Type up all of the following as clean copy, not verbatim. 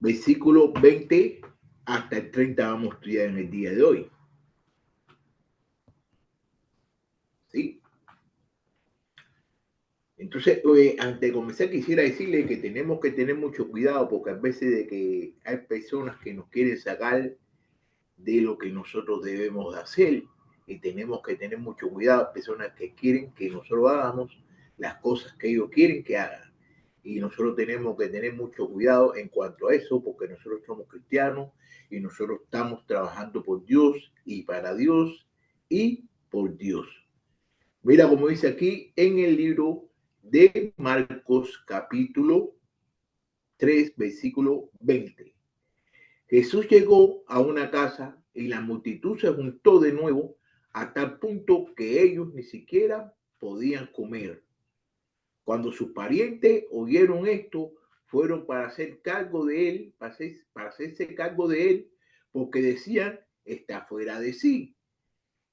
versículo 20 hasta el 30 vamos a estudiar en el día de hoy. ¿Sí? Entonces, antes de comenzar, quisiera decirle que tenemos que tener mucho cuidado porque a veces de que hay personas que nos quieren sacar de lo que nosotros debemos de hacer y tenemos que tener mucho cuidado, personas que quieren que nosotros hagamos las cosas que ellos quieren que hagan. Y nosotros tenemos que tener mucho cuidado en cuanto a eso porque nosotros somos cristianos y nosotros estamos trabajando por Dios y para Dios y por Dios. Mira como dice aquí en el libro de Marcos capítulo 3, versículo 20. Jesús llegó a una casa y la multitud se juntó de nuevo a tal punto que ellos ni siquiera podían comer. Cuando sus parientes oyeron esto, fueron para hacer cargo de él, para hacerse cargo de él, porque decían, está fuera de sí.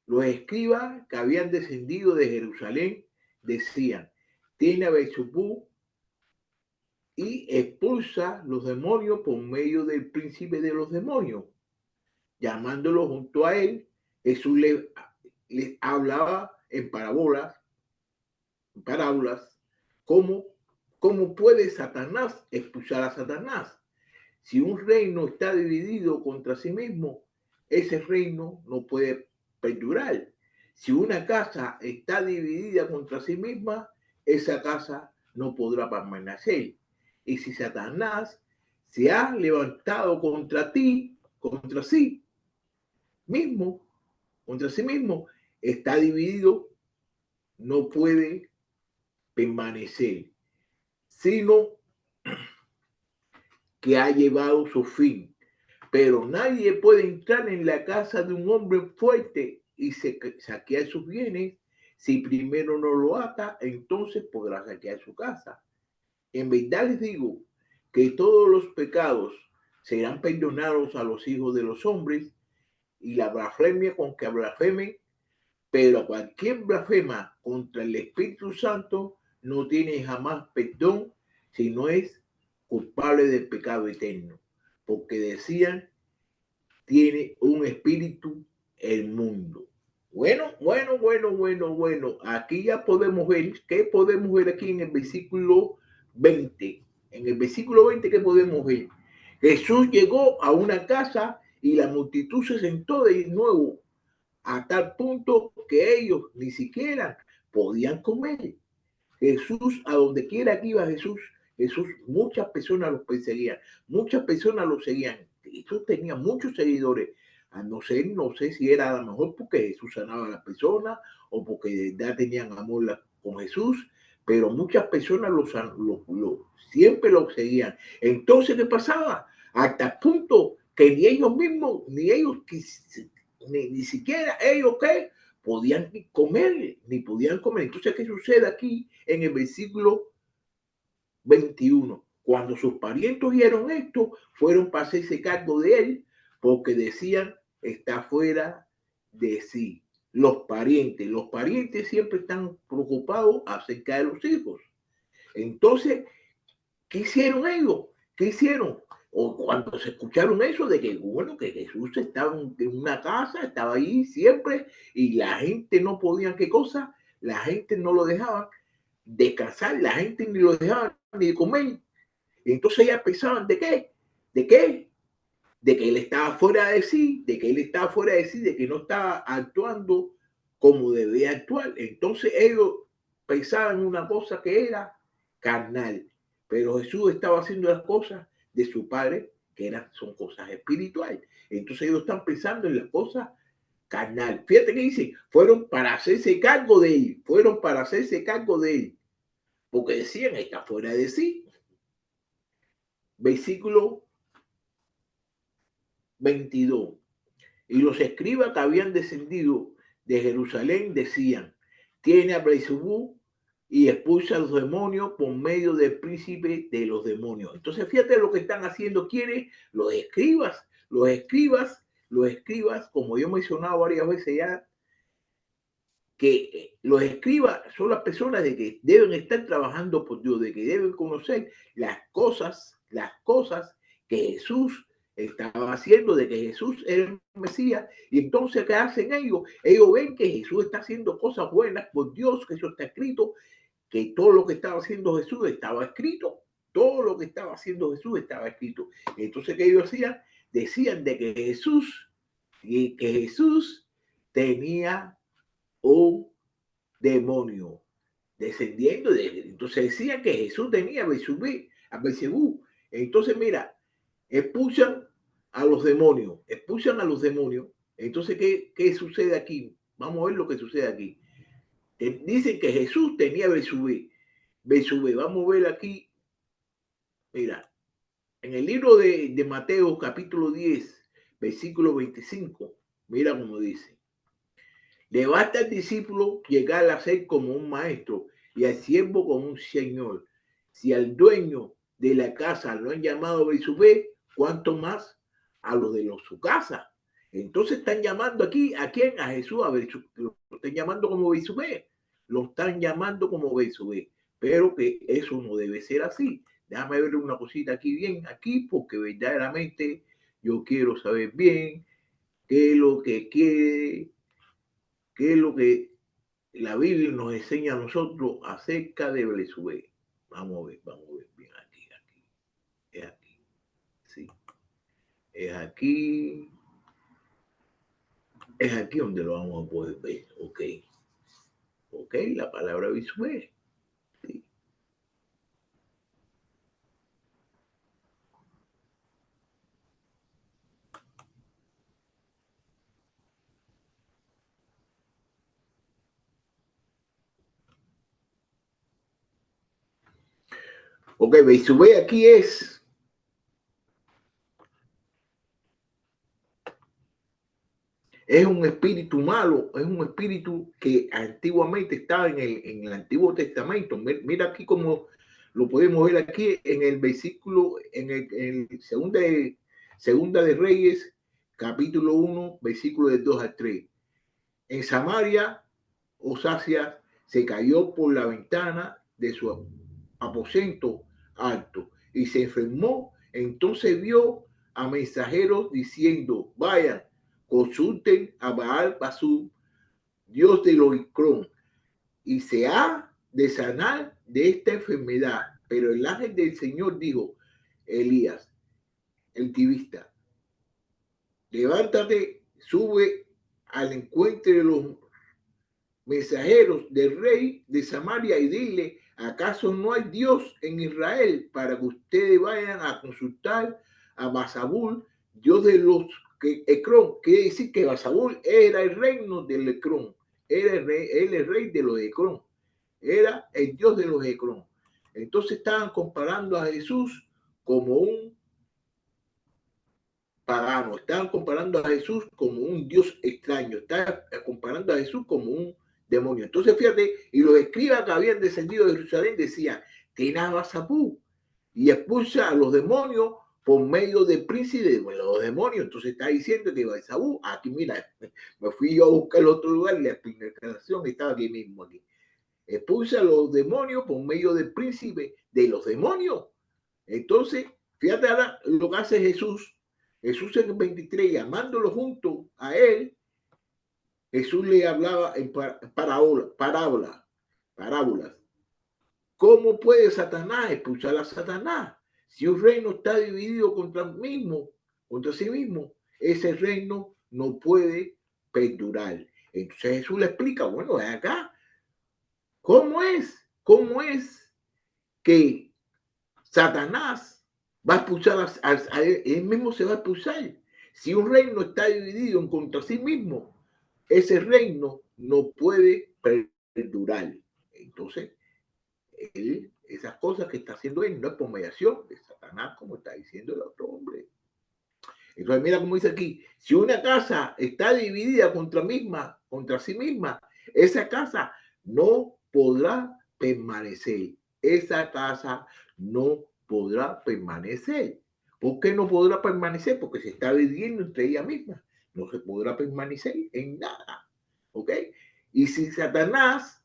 Los escribas que habían descendido de Jerusalén decían, tiene a Beelzebú y expulsa los demonios por medio del príncipe de los demonios. Llamándolo junto a él, Jesús les hablaba en parábolas, cómo puede Satanás expulsar a Satanás. Si un reino está dividido contra sí mismo, ese reino no puede perdurar. Si una casa está dividida contra sí misma, esa casa no podrá permanecer. Y si Satanás se ha levantado contra ti, contra sí mismo, está dividido, no puede permanecer, sino que ha llevado su fin. Pero nadie puede entrar en la casa de un hombre fuerte y saquear sus bienes. Si primero no lo ata, entonces podrá saquear su casa. En verdad les digo que todos los pecados serán perdonados a los hijos de los hombres y la blasfemia con que blasfemen, pero cualquier blasfema contra el Espíritu Santo no tiene jamás perdón si no es culpable del pecado eterno. Porque decían, tiene un espíritu el mundo. Bueno. Aquí ya podemos ver, ¿qué podemos ver aquí en el versículo 20? En el versículo 20, ¿qué podemos ver? Jesús llegó a una casa y la multitud se sentó de nuevo a tal punto que ellos ni siquiera podían comer. Jesús, a donde quiera que iba Jesús, muchas personas los perseguían, muchas personas los seguían. Jesús tenía muchos seguidores. No sé si era a lo mejor porque Jesús sanaba a las personas o porque de verdad tenían amor con Jesús, pero muchas personas siempre los seguían. Entonces, ¿qué pasaba? Hasta el punto que ni ellos mismos, ni siquiera ellos, ¿qué? Podían comer, ni podían comer. Entonces, ¿qué sucede aquí en el versículo 21? Cuando sus parientes oyeron esto, fueron para hacerse cargo de él, porque decían, está fuera de sí. Los parientes siempre están preocupados acerca de los hijos. Entonces, ¿qué hicieron ellos? ¿Qué hicieron? O cuando se escucharon eso de que, bueno, que Jesús estaba en una casa, estaba ahí siempre, y la gente no podía, ¿qué cosa? La gente no lo dejaba descansar, la gente ni lo dejaba ni de comer. Y entonces ya pensaban, ¿de qué? ¿De qué? De que él estaba fuera de sí, de que no estaba actuando como debía actuar. Entonces ellos pensaban una cosa que era carnal, pero Jesús estaba haciendo las cosas de su Padre, que son cosas espirituales. Entonces ellos están pensando en las cosas carnal. Fíjate que dice, fueron para hacerse cargo de él, porque decían, está fuera de sí. Versículo 22. Y los escribas que habían descendido de Jerusalén decían, tiene a Beelzebú y expulsa a los demonios por medio del príncipe de los demonios. Entonces fíjate lo que están haciendo, ¿quiénes? Los escribas, como yo he mencionado varias veces ya, que los escribas son las personas de que deben estar trabajando por Dios, de que deben conocer las cosas que Jesús estaba haciendo, de que Jesús era el Mesías. Y entonces, ¿qué hacen ellos? Ellos ven que Jesús está haciendo cosas buenas por Dios, que eso está escrito, que todo lo que estaba haciendo Jesús estaba escrito. Todo lo que estaba haciendo Jesús estaba escrito. Entonces, ¿qué ellos hacían? Decían de que Jesús tenía un demonio descendiendo de él. Entonces decían que Jesús tenía a Belcebú. Entonces, mira, expulsan a los demonios. Entonces, ¿qué sucede aquí? Vamos a ver lo que sucede aquí. Dicen que Jesús tenía Belcebú. Vamos a ver aquí. Mira, en el libro de Mateo, capítulo 10, versículo 25, mira cómo dice. Le basta al discípulo llegar a ser como un maestro y al siervo como un señor. Si al dueño de la casa lo han llamado Belcebú, ¿cuánto más a los de su casa? Entonces están llamando aquí, ¿a quién? A Jesús, a Belcebú. Lo están llamando como Belcebú. Lo están llamando como Belcebú. Pero que eso no debe ser así. Déjame ver una cosita aquí bien, aquí, porque verdaderamente yo quiero saber bien qué es lo que quiere, qué es lo que la Biblia nos enseña a nosotros acerca de Belcebú. Vamos a ver bien aquí. Es aquí, sí. Es aquí donde lo vamos a poder ver, ok. Ok, la palabra Belcebú. Sí. Ok, Belcebú aquí es un espíritu malo, es un espíritu que antiguamente estaba en el Antiguo Testamento. Mira aquí como lo podemos ver aquí en el versículo, en el segunda de Reyes, capítulo 1, versículo de 2 al 3. En Samaria, Osasia se cayó por la ventana de su aposento alto y se enfermó. Entonces vio a mensajeros diciendo, vayan, consulten a Baal Basú, dios de Loicrón, y se ha de sanar de esta enfermedad. Pero el ángel del Señor dijo, Elías, el tibista, levántate, sube al encuentro de los mensajeros del rey de Samaria y dile, ¿acaso no hay Dios en Israel para que ustedes vayan a consultar a Basabul, Dios de los Ecrón? Quiere decir que Basabul era el reino del Ecrón, era el rey de los Ecrón, era el Dios de los Ecrón. Entonces estaban comparando a Jesús como un pagano, estaban comparando a Jesús como un Dios extraño, estaban comparando a Jesús como un demonio. Entonces, fíjate, y los escribas que habían descendido de Jerusalén decían, tenaba Sapú y expulsa a los demonios por medio del príncipe de los demonios. Entonces está diciendo que Sabú, aquí mira, me fui yo a buscar el otro lugar, la explicación estaba aquí mismo, aquí. Expulsa a los demonios por medio del príncipe de los demonios. Entonces, fíjate ahora lo que hace Jesús. Jesús en el 23, llamándolo junto a él, Jesús le hablaba en parábolas. ¿Cómo puede Satanás expulsar a Satanás? Si un reino está dividido contra sí mismo, ese reino no puede perdurar. Entonces Jesús le explica, bueno, ven acá, ¿cómo es que Satanás va a expulsar a él mismo, se va a expulsar? Si un reino está dividido contra sí mismo, ese reino no puede perdurar. Entonces, esas cosas que está haciendo él no es por mediación de Satanás, como está diciendo el otro hombre. Entonces, mira cómo dice aquí, si una casa está dividida contra sí misma, esa casa no podrá permanecer. Esa casa no podrá permanecer. ¿Por qué no podrá permanecer? Porque se está dividiendo entre ella misma. No se podrá permanecer en nada. ¿Ok? Y si Satanás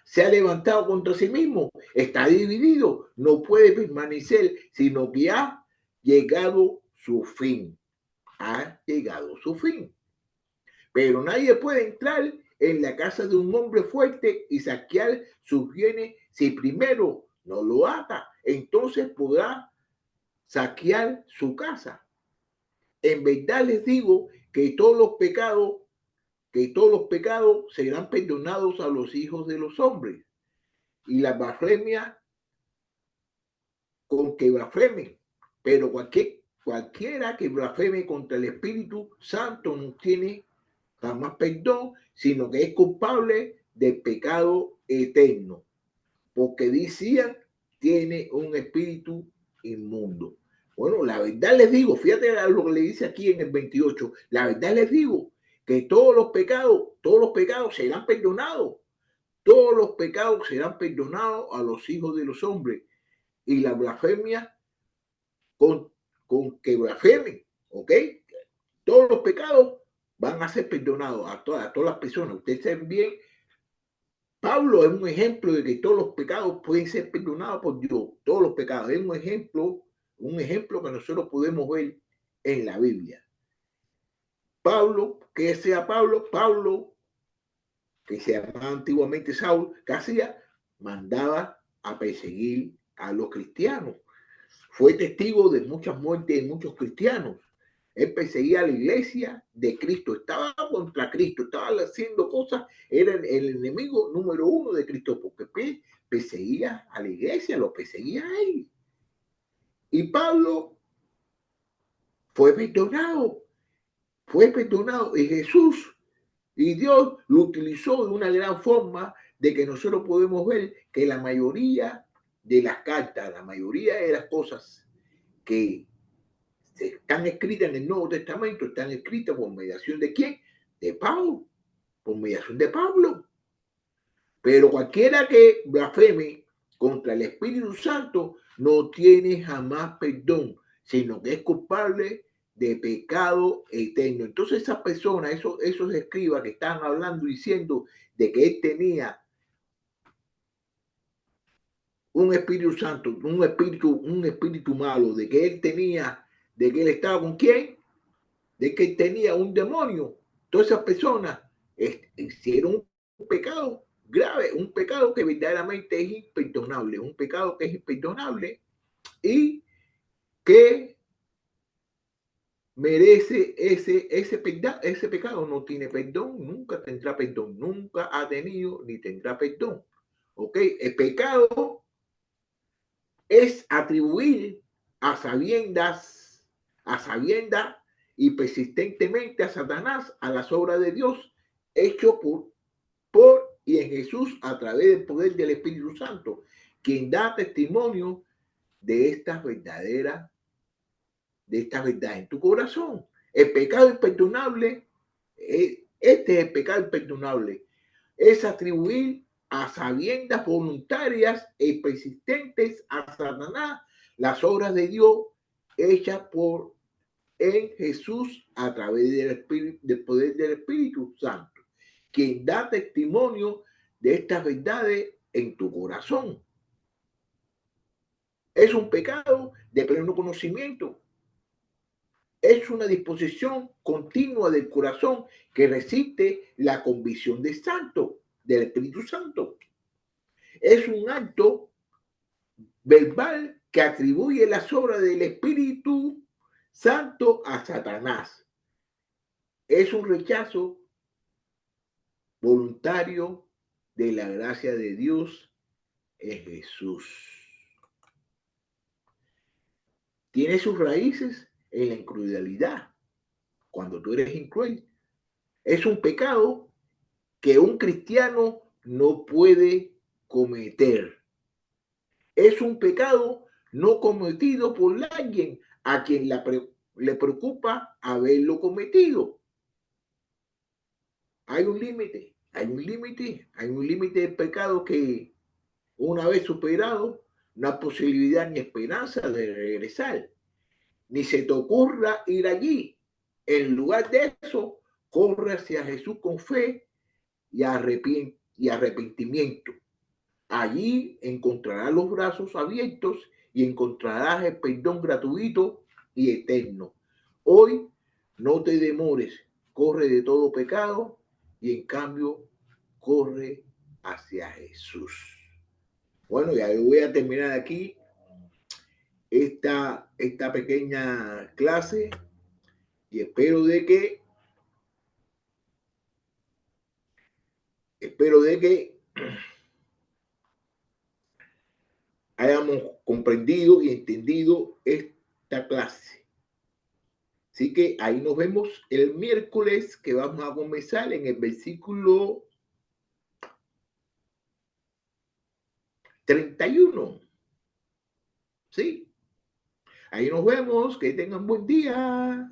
se ha levantado contra sí mismo, está dividido, no puede permanecer, sino que ha llegado su fin. Ha llegado su fin. Pero nadie puede entrar en la casa de un hombre fuerte y saquear sus bienes si primero no lo ata. Entonces podrá saquear su casa. En verdad les digo que todos los pecados serán perdonados a los hijos de los hombres. Y la blasfemia con que blasfemen. Pero cualquiera que blasfeme contra el Espíritu Santo no tiene jamás perdón, sino que es culpable del pecado eterno. Porque decían, tiene un espíritu inmundo. Bueno, la verdad les digo, fíjate lo que le dice aquí en el 28, la verdad les digo que todos los pecados serán perdonados. Todos los pecados serán perdonados a los hijos de los hombres. Y la blasfemia con que blasfemen, ¿ok? Todos los pecados van a ser perdonados a todas las personas. Ustedes saben bien, Pablo es un ejemplo de que todos los pecados pueden ser perdonados por Dios. Todos los pecados. Es un ejemplo que nosotros podemos ver en la Biblia. Pablo, que sea Pablo, que se llamaba antiguamente Saúl, que hacía, mandaba a perseguir a los cristianos. Fue testigo de muchas muertes de muchos cristianos. Él perseguía a la iglesia de Cristo, estaba contra Cristo, estaba haciendo cosas, era el enemigo número uno de Cristo, porque perseguía a la iglesia, lo perseguía a él. Y Pablo fue perdonado, y Jesús y Dios lo utilizó de una gran forma de que nosotros podemos ver que la mayoría de las cartas, la mayoría de las cosas que están escritas en el Nuevo Testamento, están escritas por mediación de quién? De Pablo, por mediación de Pablo. Pero cualquiera que blasfeme contra el Espíritu Santo no tiene jamás perdón, sino que es culpable de pecado eterno. Entonces esas personas, esos escribas que estaban hablando diciendo de que él tenía un Espíritu Santo, un espíritu malo, de que él estaba con quién, de que tenía un demonio. Todas esas personas hicieron un pecado grave, un pecado que verdaderamente es imperdonable, un pecado que es imperdonable y que merece ese pecado. No tiene perdón, nunca tendrá perdón, nunca ha tenido ni tendrá perdón. ¿Ok? El pecado es atribuir a sabiendas y persistentemente a Satanás a las obras de Dios hecho por y en Jesús a través del poder del Espíritu Santo, quien da testimonio de estas verdades en tu corazón. El pecado imperdonable, este es el pecado imperdonable, es atribuir a sabiendas voluntarias y persistentes a Satanás las obras de Dios hechas por en Jesús a través del poder del Espíritu Santo, quien da testimonio de estas verdades en tu corazón. Es un pecado de pleno conocimiento. Es una disposición continua del corazón que resiste la convicción del Espíritu Santo. Es un acto verbal que atribuye las obras del Espíritu Santo a Satanás. Es un rechazo voluntario de la gracia de Dios en Jesús. Tiene sus raíces en la incrudelidad. Cuando tú eres incruel, es un pecado que un cristiano no puede cometer. Es un pecado no cometido por alguien a quien le preocupa haberlo cometido. Hay un límite del pecado que una vez superado, no hay posibilidad ni esperanza de regresar. Ni se te ocurra ir allí. En lugar de eso, corre hacia Jesús con fe y arrepentimiento. Allí encontrarás los brazos abiertos y encontrarás el perdón gratuito y eterno. Hoy no te demores, corre de todo pecado y en cambio corre hacia Jesús. Bueno, ya voy a terminar aquí esta pequeña clase y espero de que hayamos comprendido y entendido esta clase. Así que ahí nos vemos el miércoles, que vamos a comenzar en el versículo 31. ¿Sí? Ahí nos vemos, que tengan buen día.